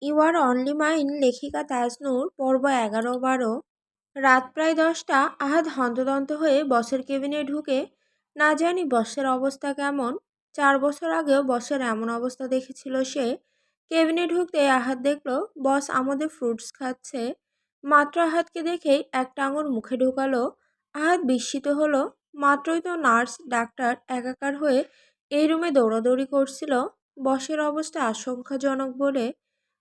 You R only mine লেখিকা তাজনূর পর্ব 11-12। রাত প্রায় 10টা। আহাদ হন্তদন্ত হয়ে বসের কেবিনে ঢুকে না জানি বসের অবস্থা কেমন। 4 বছর আগেও বসের এমন অবস্থা দেখেছিল সে। কেবিনে ঢুকতে আহাদ দেখলো বস আমাদের ফ্রুটস খাচ্ছে। মাত্র আহাদকে দেখেই একটা আঙুর মুখে ঢুকালো। আহাদ বিস্মিত হলো। মাত্রই তো নার্স ডাক্তার একাকার হয়ে এই রুমে দৌড়াদৌড়ি করছিল। বসের অবস্থা আশঙ্কাজনক বলে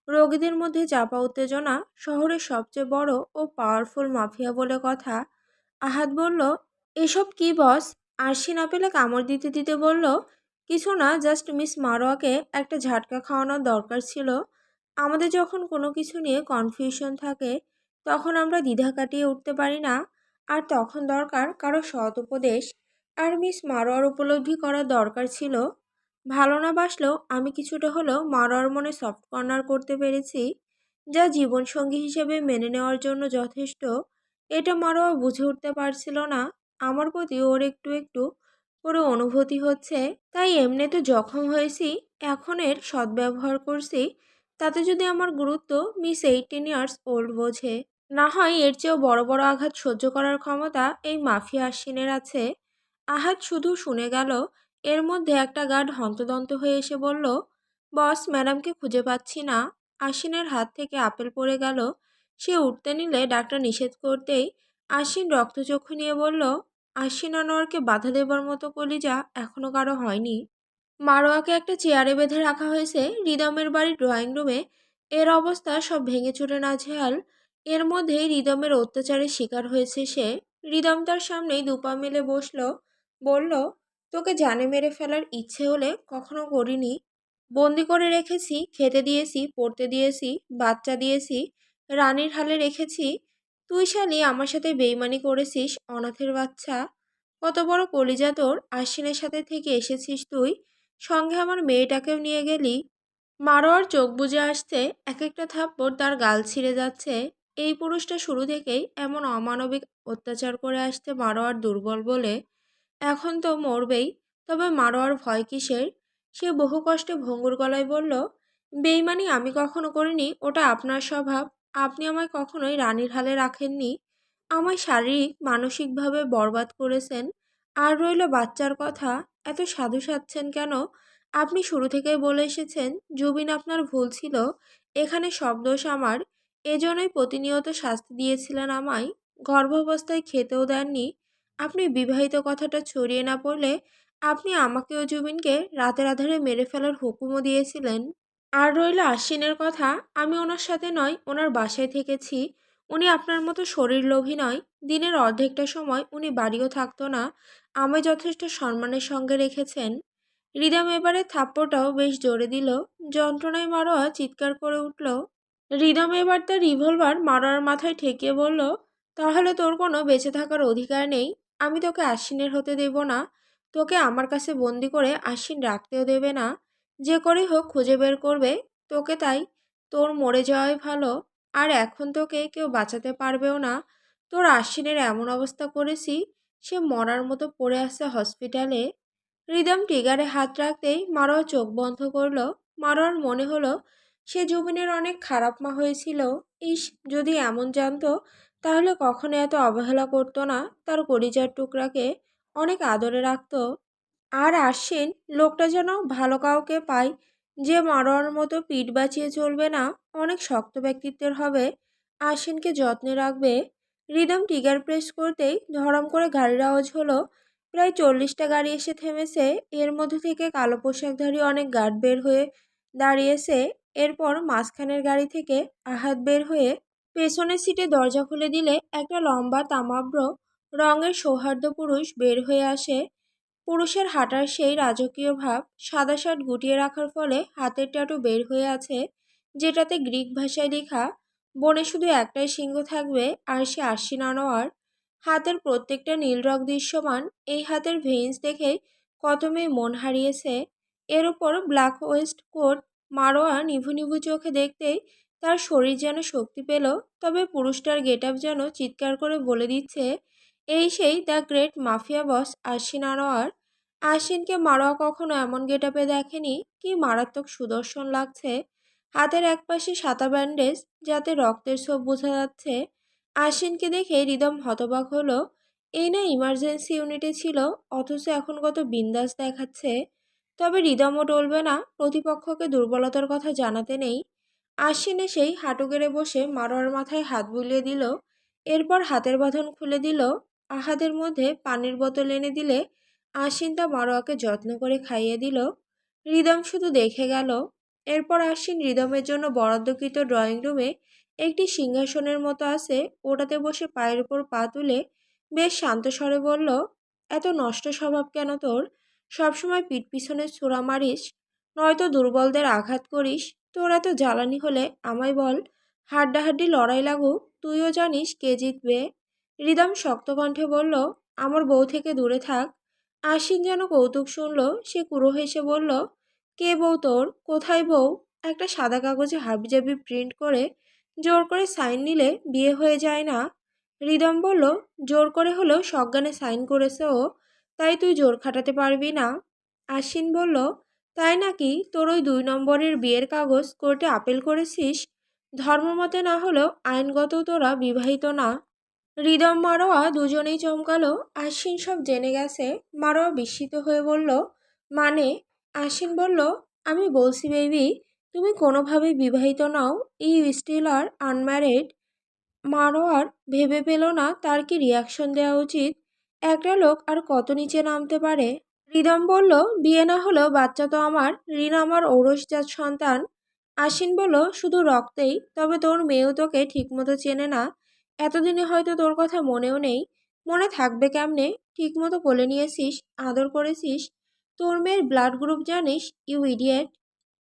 রোগীদের মধ্যে চাপা উত্তেজনা, শহরের সবচেয়ে বড় ও পাওয়ারফুল মাফিয়া বলে কথা। আহাদ বলল, এসব কি বস? আরশি না পেলে কামড় দিতে দিতে বলল, কিছু না, জাস্ট মিস মারোয়াকে একটা ঝাটকা খাওয়ানোর দরকার ছিল। আমাদের যখন কোনো কিছু নিয়ে কনফিউশন থাকে তখন আমরা দ্বিধা কাটিয়ে উঠতে পারি না, আর তখন দরকার কারো সৎ উপদেশ। আর মিস মারোয়ার উপলব্ধি করার দরকার ছিল। ভালো না বাসলেও আমি কিছুটা হলেও মারোয়ার মনে সফট কর্নার করতে পেরেছি, যা জীবনসঙ্গী হিসেবে মেনে নেওয়ার জন্য যথেষ্ট। এটা মারোয়া বুঝে উঠতে পারছিল না। আমার প্রতি ওর একটু একটু করে অনুভূতি হচ্ছে, তাই এমনি তো জখম হয়েছি, এখন এর সদ্ব্যবহার করছি। তাতে যদি আমার গুরুত্ব মিস 18 ইয়ার্স ওল্ড বোঝে, না হয় এর চেয়েও বড় বড় আঘাত সহ্য করার ক্ষমতা এই মাফিয়া আশ্বিনের আছে। আহাত শুধু শুনে গেল। এর মধ্যে একটা গার্ড হন্তদন্ত হয়ে এসে বলল, বস ম্যাডামকে খুঁজে পাচ্ছি না। আশ্বিনের হাত থেকে আপেল পড়ে গেল। সে উঠতে নিলে ডাক্তার নিষেধ করতেই আশ্বিন রক্তচক্ষু নিয়ে বলল, আশ্বিন আনোয়ারকে বাধা দেবার মতো কলিজা এখনো কারো হয়নি। মারোয়াকে একটা চেয়ারে বেঁধে রাখা হয়েছে রিদমের বাড়ির ড্রয়িং রুমে। এর অবস্থা সব ভেঙে চুরে নাজেহাল। এর মধ্যেই রিদমের অত্যাচারের শিকার হয়েছে সে। রিদম তার সামনেই দুপা মেলে বসলো। বলল, তোকে জানে মেরে ফেলার ইচ্ছে হলে কখনো করিনি। বন্দি করে রেখেছি, খেতে দিয়েছি, পড়তে দিয়েছি, বাচ্চা দিয়েছি, রানীর হালে রেখেছি। তুই শালি আমার সাথে বেইমানি করেছিস, অনাথের বাচ্চা। কত বড় কলিজা তোর! আশ্বিনের সাথে থেকে এসেছিস তুই, সঙ্গে আমার মেয়েটাকেও নিয়ে গেলি। মারোয়ার চোখ বুজে আসছে, এক একটা থাপ্পড় তার গাল ছিঁড়ে যাচ্ছে। এই পুরুষটা শুরু থেকেই এমন অমানবিক অত্যাচার করে আসতে মারোয়ার দুর্বল বলে। এখন তো মরবেই। তবে মারোয়ার ভয় কিসের? সে বহু কষ্টে ভঙ্গুর গলায় বলল, বেইমানি আমি কখনো করিনি, ওটা আপনার স্বভাব। আপনি আমায় কখনোই রানীর হালে রাখেননি। আমায় শারীরিক মানসিকভাবে বরবাদ করেছেন। আর রইল বাচ্চার কথা, এত সাধু সাজছেন কেন? আপনি শুরু থেকেই বলে এসেছেন জুবিন আপনার ভুল ছিল, এখানে সব দোষ আমার। এজন্যই প্রতিনিয়ত শাস্তি দিয়েছিলেন আমায়। গর্ভাবস্থায় খেতেও দেননি। আপনি বিবাহিত কথাটা ছড়িয়ে না পড়লে আপনি আমাকে ও জুবিনকে রাতের আধারে মেরে ফেলার হুকুমও দিয়েছিলেন। আর রইল আশ্বিনের কথা, আমি ওনার সাথে নয়, ওনার বাসায় থেকেছি। উনি আপনার মতো শরীর লোভী নয়। দিনের অর্ধেকটা সময় উনি বাড়িও থাকতো না। আমায় যথেষ্ট সম্মানের সঙ্গে রেখেছেন। রিদম এবারে থাপ্পড়টাও বেশ জোরে দিল। যন্ত্রণায় মারোয়া চিৎকার করে উঠল। রিদম এবার তার রিভলভার মারোয়ার মাথায় ঠেকিয়ে বলল, তাহলে তোর কোনো বেঁচে থাকার অধিকার নেই। আমি তোকে আশ্বিনের হতে দেব না। তোকে আমার কাছে বন্দি করে আশ্বিন রাখতেও দেবে না। যে করেই হোক খুঁজে বের করবে তোকে, তাই তোর মরে যাওয়াই ভালো। আর এখন তোকে কেউ বাঁচাতে পারবেও না। তোর আশ্বিনের এমন অবস্থা করেছি, সে মরার মতো পড়ে আছে হসপিটালে। রিদম ট্রিগারে হাত রাখতেই মারোয়া চোখ বন্ধ করল। মারোয়ার মনে হলো সে জুবিনের অনেক খারাপ মা হয়েছিল। ইস, যদি এমন জানতো তাহলে কখনো এত অবহেলা করতো না। তার কলিজার টুকরাকে অনেক আদরে রাখতো। আর আশ্বিন লোকটা যেন ভালো কাউকে পায়, যে মারোয়ার মতো পিঠ বাঁচিয়ে চলবে না, অনেক শক্ত ব্যক্তিত্বের হবে, আশ্বিনকে যত্নে রাখবে। রিদম টিগার প্রেস করতেই ধড়াম করে গাড়ির আওয়াজ হলো। প্রায় 40টা গাড়ি এসে থেমেছে। এর মধ্যে থেকে কালো পোশাকধারী অনেক গার্ড বের হয়ে দাঁড়িয়েছে। এরপর মাঝখানের গাড়ি থেকে আহাত বের হয়ে পেছনের সিটে দরজা খুলে দিলে একটা লম্বা তামাব্র রঙের সৌহার্দ্য পুরুষ বের হয়ে আসে। পুরুষের হাঁটার সেই রাজকীয় ভাব, সাদা শার্ট গুটিয়ে রাখার ফলে হাতের ট্যাটু বের হয়ে আছে, যেটাতে গ্রিক ভাষায় লেখা, বনে শুধু একটাই সিংহ থাকবে, আর সে আশ্বিন আনোয়ার। হাতের প্রত্যেকটা নীল রং দৃশ্যমান। এই হাতের ভেইন্স দেখে কত মেয়ে মন হারিয়েছে। এর উপর ব্ল্যাক ওয়েস্ট কোট। মারোয়া নিভু নিভু চোখে দেখতেই তার শরীর যেন শক্তি পেল। তবে পুরুষটার গেট আপ যেন চিৎকার করে বলে দিচ্ছে, এই সেই দ্য গ্রেট মাফিয়া বস আশ্বিন আনোয়ার। আশ্বিনকে মারোয়া কখনো এমন গেট আপে দেখেনি। কি মারাত্মক সুদর্শন লাগছে। হাতের একপাশে সাদা ব্যান্ডেজ, যাতে রক্তের ছোপ বোঝা যাচ্ছে। আশ্বিনকে দেখে হৃদম হতবাক হলো। এই না ইমার্জেন্সি ইউনিটে ছিল, অথচ এখন কত বিন্দাস দেখাচ্ছে। তবে হৃদমও টলবে না, প্রতিপক্ষকে দুর্বলতার কথা জানাতে নেই। আশ্বিন এসেই হাঁটু গেড়ে বসে মারোয়ার মাথায় হাত বুলিয়ে দিল। এরপর হাতের বাঁধন খুলে দিল। আহাদের মধ্যে পানির বোতল এনে দিলে আশ্বিন তা মারোয়াকে যত্ন করে খাইয়ে দিল। হৃদম শুধু দেখে গেল। এরপর আশ্বিন হৃদমের জন্য বরাদ্দকৃত ড্রয়িং রুমে একটি সিংহাসনের মতো আছে, ওটাতে বসে পায়ের উপর পা তুলে বেশ শান্ত স্বরে বলল, এত নষ্ট স্বভাব কেন তোর? সবসময় পিঠ পিছনে ছোড়া মারিস, নয়তো দুর্বলদের আঘাত করিস। তোর এত জ্বালানি হলে আমায় বল, হাড্ডাহাড্ডি লড়াই লাগুক, তুইও জানিস কে জিতবে। হৃদম শক্ত কণ্ঠে বলল, আমার বউ থেকে দূরে থাক। আশ্বিন যেন কৌতুক শুনল, সে কুঁড়ো হেসে বলল, কে বউ তোর? কোথায় বউ? একটা সাদা কাগজে হাবিজাবি প্রিন্ট করে জোর করে সাইন নিলে বিয়ে হয়ে যায় না? হৃদম বলল, জোর করে হলেও সজ্ঞানে সাইন করেছে ও, তাই তুই জোর খাটাতে পারবি না। আশ্বিন বলল, তাই নাকি? তোর ওই 2 নম্বরের বিয়ের কাগজ কোর্টে আপিল করেছিস? ধর্মমতে না হলেও আইনগত তোরা বিবাহিত না। হৃদম মারোয়া দুজনেই চমকালো। আশ্বিন সব জেনে গেছে। মারোয়া বিস্মিত হয়ে বলল, মানে? আশ্বিন বলল, আমি বলছি বেবি, তুমি কোনোভাবেই বিবাহিত নও। You still are unmarried. মারোয়ার ভেবে পেল না তার কি রিয়াকশন দেওয়া উচিত। একটা লোক আর কত নিচে নামতে পারে। হৃদম বলল, বিয়ে না হলেও বাচ্চা তো আমার। রিনা আমার ঔরসজাত সন্তান। আশ্বিন বলল, শুধু রক্তেই? তবে তোর মেয়েও তোকে ঠিকমতো চেনে না। এতদিনে হয়তো তোর কথা মনেও নেই। মনে থাকবে কেমনে? ঠিকমতো কোলে নিয়েছিস, আদর করেছিস। তোর মেয়ের ব্লাড গ্রুপ জানিস, ইউ ইডিয়েট।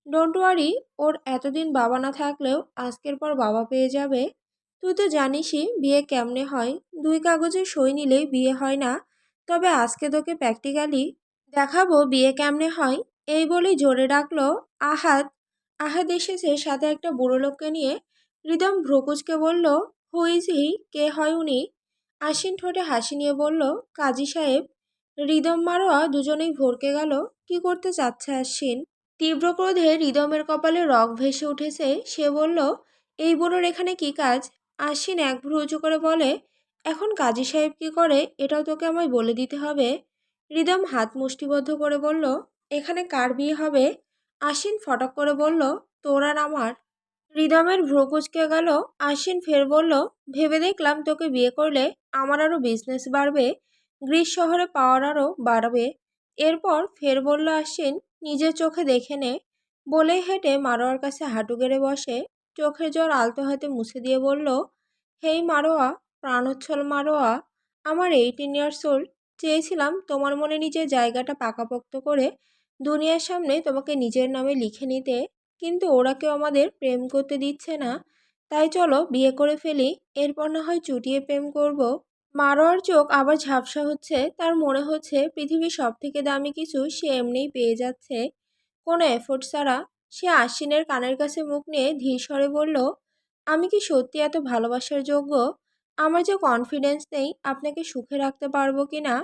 ডোন্ট ওয়ারি, ওর এতদিন বাবা না থাকলেও আজকের পর বাবা পেয়ে যাবে। তুই তো জানিসই বিয়ে কেমনে হয়। 2 কাগজে সই নিলেই বিয়ে হয় না। তবে আজকে তোকে প্র্যাকটিক্যালি দেখাবো বিয়ে কেমনে হয়। এই বলেই জোরে ডাকলো, আহাদ। আহাদ এসেছে সাথে একটা বুড়ো লোককে নিয়ে। হৃদম ভ্রকুচকে বলল, হু ইজ হি? কে হয় উনি? আশ্বিন ঠোঁটে হাসি নিয়ে বলল, কাজী সাহেব। হৃদম মারোয়া দুজনেই ভরকে গেল। কি করতে চাচ্ছে আশ্বিন? তীব্র ক্রোধে হৃদমের কপালে রগ ভেসে উঠেছে। সে বলল, এই বুড়োর এখানে কি কাজ? আশ্বিন এক ভ্রু উঁচু করে বলে, এখন কাজী সাহেব কি করে এটাও তোকে আমায় বলে দিতে হবে? হৃদম হাত মুষ্টিবদ্ধ করে বলল, এখানে কার বিয়ে হবে? আশ্বিন ফটক করে বলল, তোর আর আমার। হৃদমের ভ্রু কুঁচকে গেল। আশ্বিন ফের বলল, ভেবে দেখলাম তোকে বিয়ে করলে আমার আরও বিজনেস বাড়বে, গ্রিস শহরে পাওয়ার আরও বাড়বে। এরপর ফের বলল আশ্বিন, নিজের চোখে দেখে নে। বলেই হেঁটে মারোয়ার কাছে হাঁটু গেড়ে বসে চোখের জল আলতো হাতে মুছে দিয়ে বলল, হেই মারোয়া, প্রাণোচ্ছল মারোয়া, আমার 18 ইয়ার্স ওল্ড। চেয়েছিলাম তোমার মনে নিজের জায়গাটা পাকাপোক্ত করে দুনিয়ার সামনে তোমাকে নিজের নামে লিখে নিতে, কিন্তু ওরা কেউ আমাদের প্রেম করতে দিচ্ছে না। তাই চলো বিয়ে করে ফেলি, এরপর না হয় চুটিয়ে প্রেম করব। মারোয়ার চোখ আবার ঝাপসা হচ্ছে। তার মনে হচ্ছে পৃথিবীর সব থেকে দামি কিছু সে এমনিই পেয়ে যাচ্ছে, কোনো এফোর্ট ছাড়া। সে আশ্বিনের কানের কাছে মুখ নিয়ে ধীর স্বরে বলল, আমি কি সত্যি এত ভালোবাসার যোগ্য? আমার যে কনফিডেন্স নেই আপনাকে সুখে রাখতে পারবো কি না।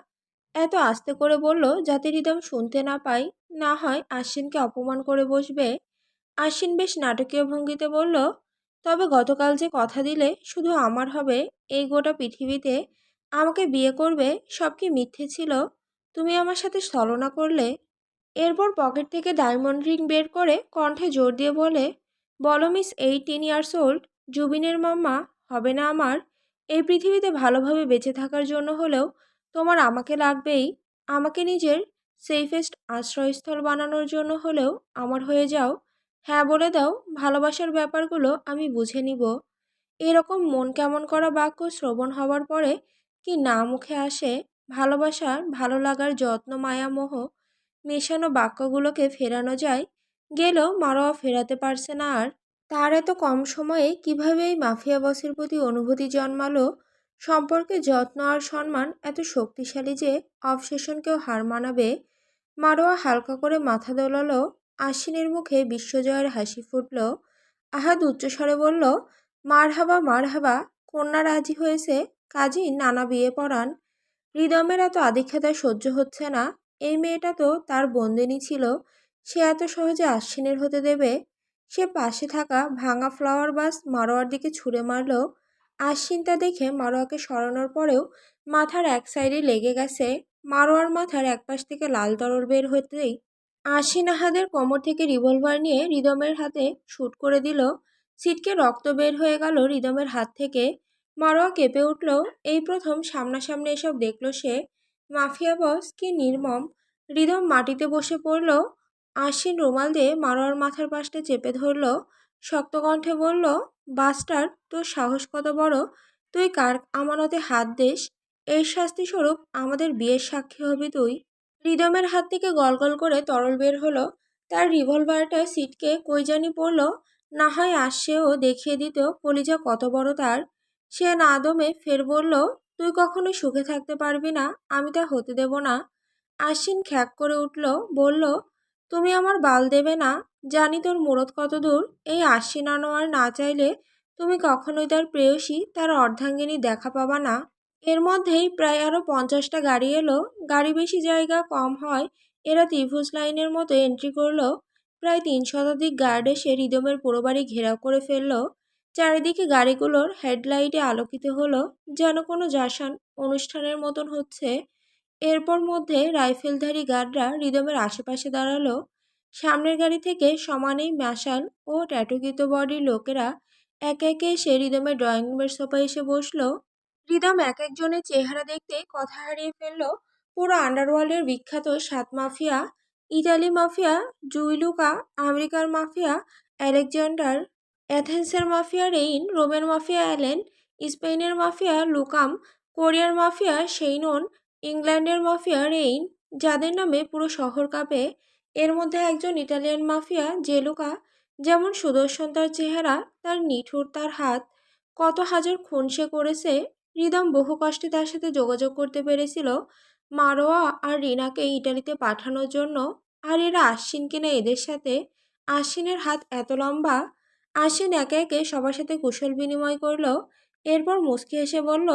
এত আস্তে করে বলল যাতে হৃদম শুনতে না পাই, না হয় আশ্বিনকে অপমান করে বসবে। আশ্বিন বেশ নাটকীয় ভঙ্গিতে বলল, তবে গতকাল যে কথা দিলে শুধু আমার হবে এই গোটা পৃথিবীতে, আমাকে বিয়ে করবে, সব কি মিথ্যে ছিল? তুমি আমার সাথে ছলনা করলে। এরপর পকেট থেকে ডায়মন্ড রিং বের করে কণ্ঠে জোর দিয়ে বলে, বলো মিস 18 ইয়ার্স ওল্ড, জুবিনের মাম্মা হবে না আমার? এই পৃথিবীতে ভালোভাবে বেঁচে থাকার জন্য হলেও তোমার আমাকে লাগবেই। আমাকে নিজের সেফেস্ট আশ্রয়স্থল বানানোর জন্য হলেও আমার হয়ে যাও। হ্যাঁ বলে দাও, ভালোবাসার ব্যাপারগুলো আমি বুঝে নিব। এরকম মন কেমন করা বাক্য শ্রবণ হওয়ার পরে কি না মুখে আসে। ভালোবাসার, ভালো লাগার যত্ন, মায়া, মোহ মেশানো বাক্যগুলোকে ফেরানো যায়, গেলেও মারোয়া ফেরাতে পারছে না আর। তার এত কম সময়ে কিভাবে এই মাফিয়া বসের প্রতি অনুভূতি জন্মালো? সম্পর্কে যত্ন আর সম্মান এত শক্তিশালী যে অবসেশনকেও হার মানাবে। মারোয়া হালকা করে মাথা দোলালো। আশ্বিনের মুখে বিশ্বজয়ের হাসি ফুটল। আহাদ উচ্চস্বরে বলল, মারহাবা মারহাবা, কন্যা রাজি হয়েছে, কাজী নানা বিয়ে পড়ান। হৃদমের এত আদিক্ষেতা সহ্য হচ্ছে না। এই মেয়েটা তো তার বন্দিনী ছিল, সে এত সহজে আশ্বিনের হতে দেবে? সে পাশে থাকা ভাঙা ফ্লাওয়ার বাস মারোয়ার দিকে ছুঁড়ে মারল। আশ্বিন তা দেখে মারোয়াকে সরানোর পরেও মাথার এক সাইডে লেগে গেছে। মারোয়ার মাথার একপাশ থেকে লাল তরল বের হতেই আশ্বিন আহাদের কোমর থেকে রিভলভার নিয়ে রিদমের হাতে শুট করে দিল। ছিটকে রক্ত বের হয়ে গেল রিদমের হাত থেকে। মারোয়া কেঁপে উঠল। এই প্রথম সামনাসামনি এসব দেখল সে। মাফিয়া বস কি নির্মম! রিদম মাটিতে বসে পড়ল। আশ্বিন রুমাল দিয়ে মারোয়ার মাথার পাশটা চেপে ধরল। শক্ত কণ্ঠে বলল, বাস্টার, তোর সাহস কত বড়! তুই কার আমানতে হাত দিস? এর শাস্তি স্বরূপ আমাদের বিয়ের সাক্ষী হবি তুই। রিদমের হাত থেকে গলগল করে তরল বের হলো। তার রিভলভারটা সিটকে কই জানি পড়ল। না হয় আসছেও দেখিয়ে দিত কলিজা কত বড় তার। সে না দমে ফের বলল, তুই কখনো সুখে থাকতে পারবি না, আমি তা হতে দেব না। আশ্বিন খ্যাঁক করে উঠল, বলল, তুমি আমার বাল দেবে না? জানি তোর মুরত কত দূর। এই আশ্বিন আনোয়ার না চাইলে তুমি কখনোই তার প্রেয়সী, তার অর্ধাঙ্গিনী দেখা পাবা না। এর মধ্যেই প্রায় আরো 50টা গাড়ি এলো। গাড়ি বেশি জায়গা কম হয় এরা ত্রিভুজ লাইনের মতো এন্ট্রি করলো। প্রায় 3 শতাধিক গার্ড এসে রিদমের পুরো বাড়ি ঘেরাও করে ফেললো। চারিদিকে গাড়িগুলোর হেডলাইটে আলোকিত হলো, যেন কোনো জাসান অনুষ্ঠানের মতন হচ্ছে। এরপর মধ্যে রাইফেলধারী গার্ডরা রিদমের আশেপাশে দাঁড়ালো। সামনের গাড়ি থেকে সমানেই মাশাল ও ট্যাটুকৃত বডির লোকেরা একে একে এসে রিদমের ড্রয়িং রুমের সোফায় এসে বসলো। রিদম এক একজনের চেহারা দেখতে কথা হারিয়ে ফেলল। পুরো আন্ডারওয়ার্ল্ডের বিখ্যাত 7 মাফিয়া, ইটালি মাফিয়া জুইলুকা, আমেরিকার মাফিয়া আলেকজান্ডার, অ্যাথেন্সের মাফিয়া রেইন, রোমের মাফিয়া অ্যালেন, স্পেনের মাফিয়া লুকাম, কোরিয়ার মাফিয়া সেইনন, ইংল্যান্ডের মাফিয়া রেইন, যাদের নামে পুরো শহর কাঁপে। এর মধ্যে একজন ইটালিয়ান মাফিয়া জেলুকা, যেমন সুদর্শন তার চেহারা, তার নিঠুর তার হাত। কত হাজার খুন সে করেছে। রিদম বহু কষ্টে তার সাথে যোগাযোগ করতে পেরেছিল মারোয়া আর রিনাকে ইটালিতে পাঠানোর জন্য। আর এরা আশ্বিন কিনা এদের সাথে। আশ্বিনের হাত এত লম্বা। আশ্বিন একে একে সবার সাথে কুশল বিনিময় করলো। এরপর মুচকি হেসে বলল,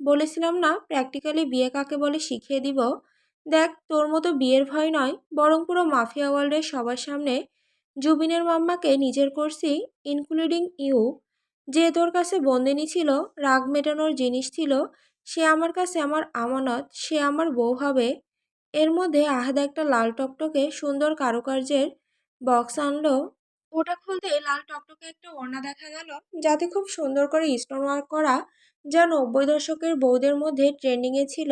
বলেছিলাম না প্র্যাকটিক্যালি বিয়ে কাকে বলে শিখিয়ে দিব। দেখ, তোর মতো বিয়ের ভয় নয়, বরং পুরো মাফিয়া ওয়ার্ল্ডের সবার সামনে জুবিনের মাম্মাকে নিজের করছি, ইনক্লুডিং ইউ। যে তোর কাছে বন্দিনী ছিল, রাগ মেটানোর জিনিস ছিল, সে আমার কাছে আমার আমানত, সে আমার বউ হবে। এর মধ্যে আহাদ একটা লাল টকটকে সুন্দর কারুকার্যের বক্স আনলো। ওটা খুলতে লাল টকটকে একটা ওড়না দেখা গেল, যাতে খুব সুন্দর করে স্টোন ওয়ার্ক করা, যা 90 দশকের বউদের মধ্যে ট্রেন্ডিংয়ে ছিল।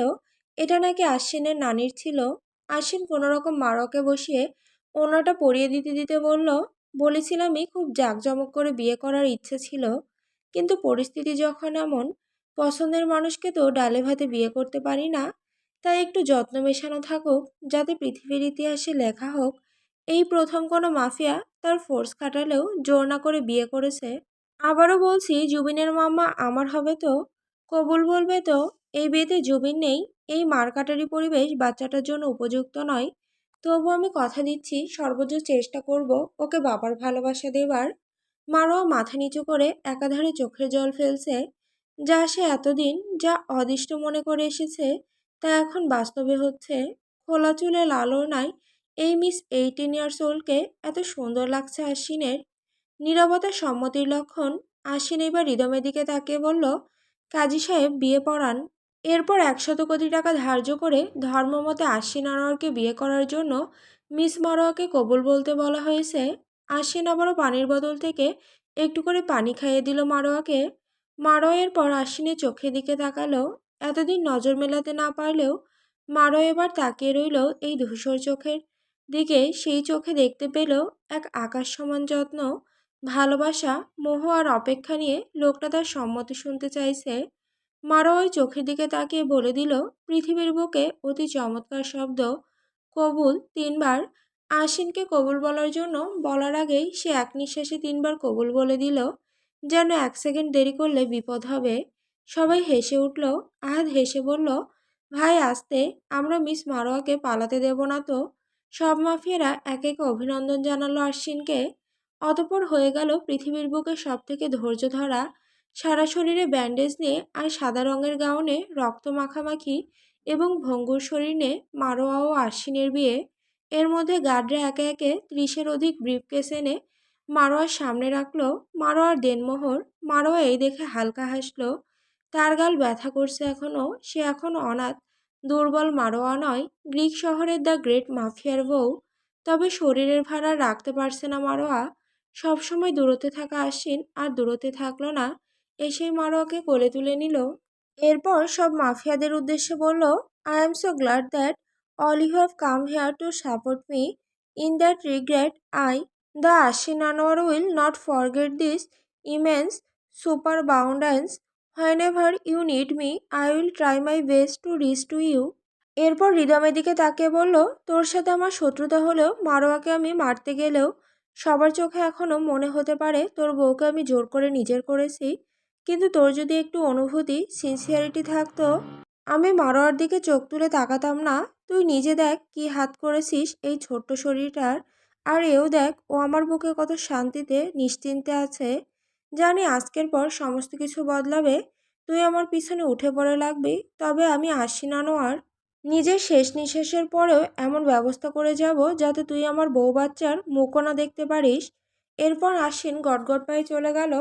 এটা নাকি আশ্বিনের নানির ছিল। আশ্বিন কোনোরকম মারোয়াকে বসিয়ে ওড়নাটা পরিয়ে দিতে দিতে বলল, বলেছিলামই খুব জাঁকজমক করে বিয়ে করার ইচ্ছে ছিল, কিন্তু পরিস্থিতি যখন এমন, পছন্দের মানুষকে তো ডালে ভাতে বিয়ে করতে পারি না। তাই একটু যত্ন মেশানো থাকুক, যাতে পৃথিবীর ইতিহাসে লেখা হোক এই প্রথম কোনো মাফিয়া তার ফোর্স খাটালেও জোর না করে বিয়ে করেছে। আবারও বলছি, জুবিনের মাম্মা আমার হবে তো? কবুল বলবে তো? এই বিয়েতে জুবিন নেই। এই মারকাটারি পরিবেশ বাচ্চাটার জন্য উপযুক্ত নয়। তবু আমি কথা দিচ্ছি সর্বোচ্চ চেষ্টা করব ওকে বাবার ভালোবাসা দেবার। মারোয়া মাথা নিচু করে একাধারে চোখের জল ফেলছে। যা সে এতদিন যা অদিষ্ট মনে করে এসেছে, তা এখন বাস্তবে হচ্ছে। খোলা চুলে লাল ওড়নায় এই মিস 18 ইয়ার্স ওল্ডকে এত সুন্দর লাগছে আশ্বিনের। নীরবতা সম্মতির লক্ষণ। আশ্বিন এবার রিদমের দিকে তাকিয়ে বলল, কাজী সাহেব বিয়ে পড়ান। এরপর 100 কোটি টাকা ধার্য করে ধর্মমতে আশ্বিন আনোয়ারকে বিয়ে করার জন্য মিস মারোয়াকে কবুল বলতে বলা হয়েছে। আশ্বিন আবারও পানির বোতল থেকে একটু করে পানি খাইয়ে দিল মারোয়াকে। মারোয়া এরপর আশ্বিনের চোখের দিকে তাকালো। এতদিন নজর মেলাতে না পারলেও মারোয়া এবার তাকিয়ে রইল এই ধূসর চোখের দিকে। সেই চোখে দেখতে পেল এক আকাশ সমান যত্ন, ভালোবাসা, মোহ আর অপেক্ষা নিয়ে লোকটা তার সম্মতি শুনতে চাইছে। মারোয়া ওই চোখের দিকে তাকিয়ে বলে দিল পৃথিবীর বুকে অতি চমৎকার শব্দ, কবুল 3বার। আশ্বিনকে কবুল বলার জন্য বলার আগেই সে এক নিঃশ্বাসে 3বার কবুল বলে দিল, যেন 1 সেকেন্ড দেরি করলে বিপদ হবে। সবাই হেসে উঠল। আহাদ হেসে বলল, ভাই আস্তে, আমরা মিস মারোয়াকে পালাতে দেব না তো। সব মাফিয়ারা একে একে অভিনন্দন জানালো আশ্বিনকে। অতঃপর হয়ে গেল পৃথিবীর বুকে সব থেকে ধৈর্য ধরা, সারা শরীরে ব্যান্ডেজ নিয়ে আর সাদা রঙের গাউনে রক্ত মাখামাখি এবং ভঙ্গুর শরীর নিয়ে মারোয়া ও আশ্বিনের বিয়ে। এর মধ্যে গার্ডরা একে একে 30-এর অধিক ব্রিফকেস এনে মারোয়ার সামনে রাখলো। মারোয়ার দেনমোহর। মারোয়া এই দেখে হালকা হাসলো। তার গাল ব্যথা করছে এখনো, সে এখনো অনাথ। দুর্বল মারোয়া নয়, গ্রিক শহরের দ্য গ্রেট মাফিয়ার বউ। তবে শরীরের ভার আর রাখতে পারছে না মারোয়া। সবসময় দূরত্বে থাকা আশ্বিন আর দূরত্বে থাকলো না, এসেই মারোয়াকে কোলে তুলে নিল। এরপর সব মাফিয়াদের উদ্দেশ্যে বলল, I am so glad that all you have come here to support me in that regret I the Ashwin Anwar will not forget this immense superabundance. Whenever you need me, I will try my best to reach to you. এরপর হৃদমের দিকে তাকিয়ে বলল, তোর সাথে আমার শত্রুতা হলেও মারোয়াকে আমি মারতে গেলেও সবার চোখে এখনো মনে হতে পারে তোর বউকে আমি জোর করে নিজের করেছি। কিন্তু তোর যদি একটু অনুভূতি, সিনসিয়ারিটি থাকতো, আমি মারোয়ার দিকে চোখ তুলে তাকাতাম না। তুই নিজে দেখ কি হাত করেছিস এই ছোট্ট শরীরটার। আর এও দেখ ও আমার বুকে কত শান্তিতে নিশ্চিন্তে আছে। জানি আজকের পর সমস্ত কিছু বদলাবে, তুই আমার পিছনে উঠে পড়ে লাগবি, তবে আমি আশ্বিন আনোয়ার নিজের শেষ নিঃশ্বাসের পরেও এমন ব্যবস্থা করে যাব যাতে তুই আমার বউ বাচ্চার মুখও না দেখতে পারিস। এরপর আশ্বিন গটগট পায়ে চলে গেল।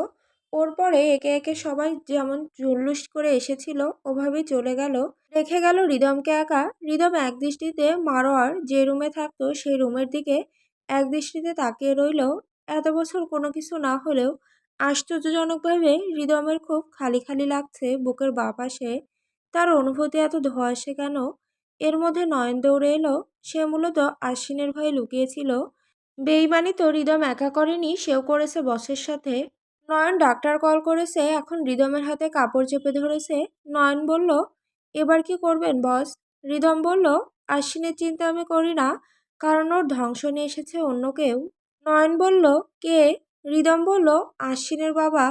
ওর পরে একে একে সবাই যেমন জুলুস করে এসেছিল ওভাবেই চলে গেল। রেখে গেল হৃদমকে একা। হৃদম এক দৃষ্টিতে মারোয়ার যে রুমে থাকতো সেই রুমের দিকে এক দৃষ্টিতে তাকিয়ে রইল। এত বছর কোনো কিছু না হলেও আশ্চর্যজনকভাবে হৃদমের খুব খালি খালি লাগছে বুকের বাঁ পাশে। তার অনুভূতি এত ধোঁয়াশে কেন? এর মধ্যে নয়ন দৌড়ে এলো। সে মূলত আশ্বিনের ভয়ে লুকিয়েছিল। বেইমানি তো হৃদম একা করেনি, সেও করেছে বসের সাথে। নয়ন ডাক্তার কল করেছে, এখন হৃদমের হাতে কাপড় চেপে ধরেছে। নয়ন বলল, এবার কি করবেন বস? হৃদম বলল, আশ্বিনের চিন্তা আমি করি না, কারণ ওর ধ্বংস নিয়ে এসেছে অন্য কেউ। নয়ন বলল, কে? হৃদম বলল, আশ্বিনের বাবা।